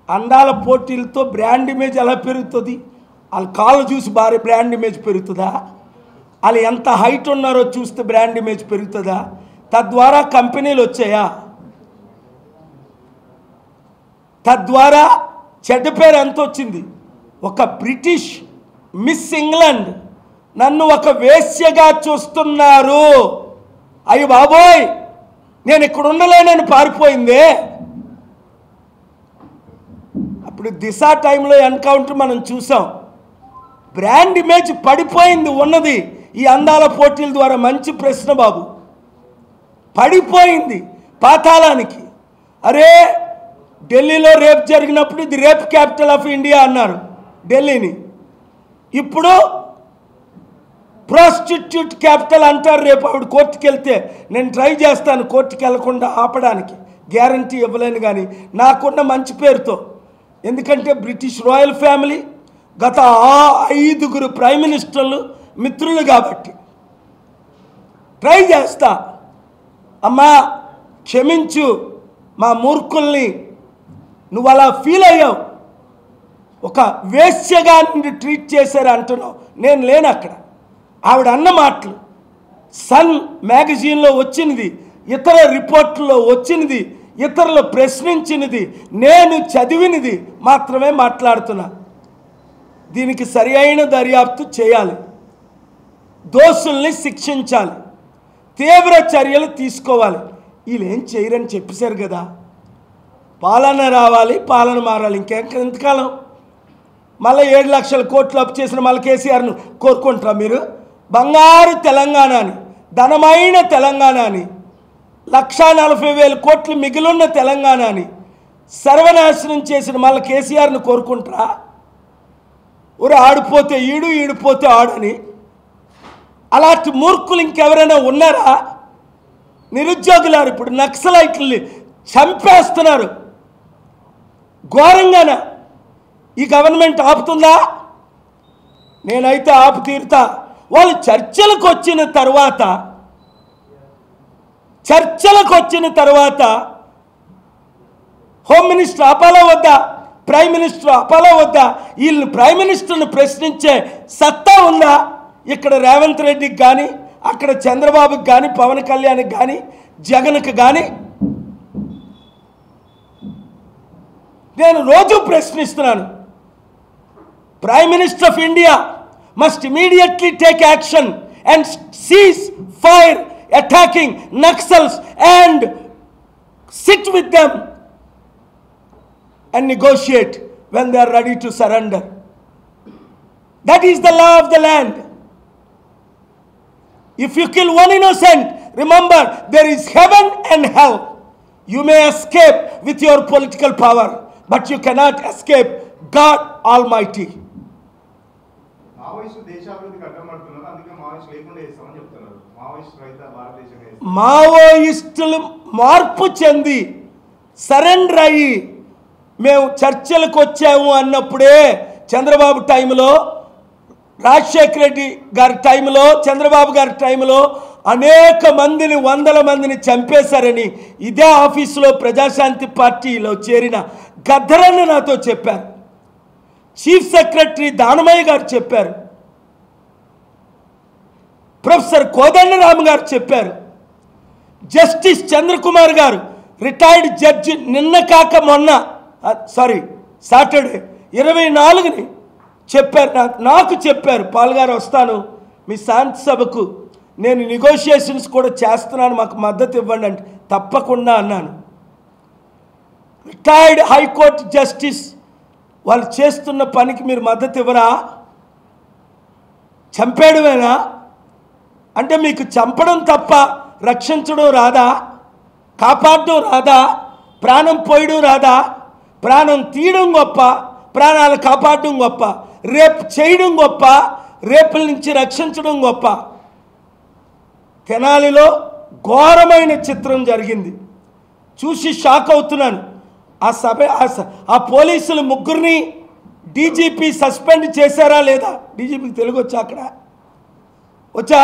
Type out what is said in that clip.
అందాల పోటీలతో brand image ఎలా పెరుగుతుంది? వాళ్ళ కాళ్ళు చూసి భారీ బ్రాండ్ ఇమేజ్ పెరుగుతుందా? వాళ్ళు ఎంత హైట్ ఉన్నారో చూస్తే బ్రాండ్ ఇమేజ్ పెరుగుతుందా? తద్వారా కంపెనీలు వచ్చాయా? తద్వారా చెడ్డ పేరు ఎంత వచ్చింది? ఒక బ్రిటిష్ మిస్ ఇంగ్లాండ్ నన్ను ఒక వేశ్యగా చూస్తున్నారు, అయ్యి బాబోయ్ నేను ఇక్కడ ఉండలేనని పారిపోయిందే. అప్పుడు దిశ టైంలో ఎన్కౌంటర్ మనం చూసాం. బ్రాండ్ ఇమేజ్ పడిపోయింది ఉన్నది ఈ అందాల పోటీల ద్వారా. మంచి ప్రశ్న బాబు. పడిపోయింది పాతాళానికి. అరే ఢిల్లీలో రేప్ జరిగినప్పుడు ఇది రేప్ క్యాపిటల్ ఆఫ్ ఇండియా అన్నారు ఢిల్లీని. ఇప్పుడు ప్రాస్టిట్యూట్ క్యాపిటల్ అంటారు. రేపు ఆవిడ కోర్టుకు వెళ్తే నేను ట్రై చేస్తాను కోర్టుకు వెళ్లకుండా ఆపడానికి, గ్యారంటీ ఇవ్వలేను. కానీ నాకున్న మంచి పేరుతో, ఎందుకంటే బ్రిటిష్ రాయల్ ఫ్యామిలీ గత 5 ప్రైమ్ మినిస్టర్లు మిత్రులు కాబట్టి ట్రై చేస్తా. అమ్మా క్షమించు మా మూర్ఖుల్ని, నువ్వు అలా ఫీల్ అయ్యావు, ఒక వేశ్యగా నిన్ను ట్రీట్ చేశారు అంటున్నావు. నేను లేను అక్కడ. ఆవిడ అన్న మాటలు సన్ మ్యాగజైన్లో వచ్చినది, ఇతర రిపోర్టుల్లో వచ్చినది, ఇతరులు ప్రశ్నించినది, నేను చదివినది మాత్రమే మాట్లాడుతున్నా. దీనికి సరి అయిన దర్యాప్తు చేయాలి, దోషుల్ని శిక్షించాలి, తీవ్ర చర్యలు తీసుకోవాలి. వీళ్ళు ఏం చేయరని చెప్పేశారు కదా. పాలన రావాలి, పాలన మారాలి. ఎంతకాలం? మళ్ళీ 7 లక్షల కోట్లు అప్పు చేసిన మళ్ళీ కేసీఆర్ను కోరుకుంటారా మీరు? బంగారు తెలంగాణ అని, ధనమైన తెలంగాణ అని, 1,40,000 కోట్లు మిగిలిన్న తెలంగాణ అని సర్వనాశనం చేసిన మళ్ళీ కేసీఆర్ను కోరుకుంటారా? ఊరు ఆడిపోతే ఈడు, ఈడిపోతే ఆడని. అలాంటి మూర్ఖులు ఇంకెవరైనా ఉన్నారా? నిరుద్యోగులారు ఇప్పుడు నక్సలైట్లని చంపేస్తున్నారు ఘోరంగాన. ఈ గవర్నమెంట్ ఆపుతుందా? నేనైతే ఆపు తీరుతా. వాళ్ళు చర్చలకు వచ్చిన తర్వాత హోమ్ మినిస్టర్ ఆపాలా వద్దా? ప్రైమ్ మినిస్టర్ ఆపాలా వద్దా? వీళ్ళని ప్రైమ్ మినిస్టర్ని ప్రశ్నించే సత్తా ఉందా? ఇక్కడ రేవంత్ రెడ్డికి కానీ, అక్కడ చంద్రబాబుకి కానీ, పవన్ కళ్యాణ్కి కానీ, జగన్కి కానీ. నేను రోజు ప్రశ్నిస్తున్నాను. Prime minister of India must immediately take action and cease fire attacking Naxals and sit with them and negotiate when they are ready to surrender. That is the law of the land. If you kill one innocent, remember there is heaven and hell. You may escape with your political power, but you cannot escape God Almighty. మావోయిస్టులు మార్పు చెంది surrender అయ్యి మేము చర్చలకు వచ్చాము అన్నప్పుడే చంద్రబాబు టైంలో, రాజశేఖర రెడ్డి గారి టైంలో, చంద్రబాబు గారి టైంలో అనేక మందిని, 100 మందిని చంపేశారని ఇదే ఆఫీసులో ప్రజాశాంతి పార్టీలో చేరిన గద్దరన్న నాతో చెప్పారు. చీఫ్ సెక్రటరీ దానమయ్య గారు చెప్పారు. ప్రొఫెసర్ కోదండరామ్ గారు చెప్పారు. జస్టిస్ చంద్రకుమార్ గారు రిటైర్డ్ జడ్జి నిన్న కాక మొన్న సాటర్డే 24ని చెప్పారు. నాకు చెప్పారు, పాల్గారు వస్తాను మీ శాంతి సభకు, నేను నెగోషియేషన్స్ కూడా చేస్తున్నాను, మాకు మద్దతు ఇవ్వండి అంటే తప్పకుండా అన్నాను. రిటైర్డ్ హైకోర్టు జస్టిస్ వాళ్ళు చేస్తున్న పనికి మీరు మద్దతు ఇవ్వరా? చంపేయడమేనా? అంటే మీకు చంపడం తప్ప రక్షించడం రాదా? కాపాడడం రాదా? ప్రాణం పోయడం రాదా? ప్రాణం తీయడం గొప్ప, ప్రాణాలు కాపాడడం గొప్ప, రేపు చేయడం గొప్ప, రేపుల నుంచి రక్షించడం గొప్ప. తెనాలిలో ఘోరమైన చిత్రం జరిగింది, చూసి షాక్ అవుతున్నాను. ఆ పోలీసులు 3 డీజీపీ సస్పెండ్ చేశారా లేదా? డీజీపీకి తెలుగు వచ్చా? అక్కడ వచ్చా?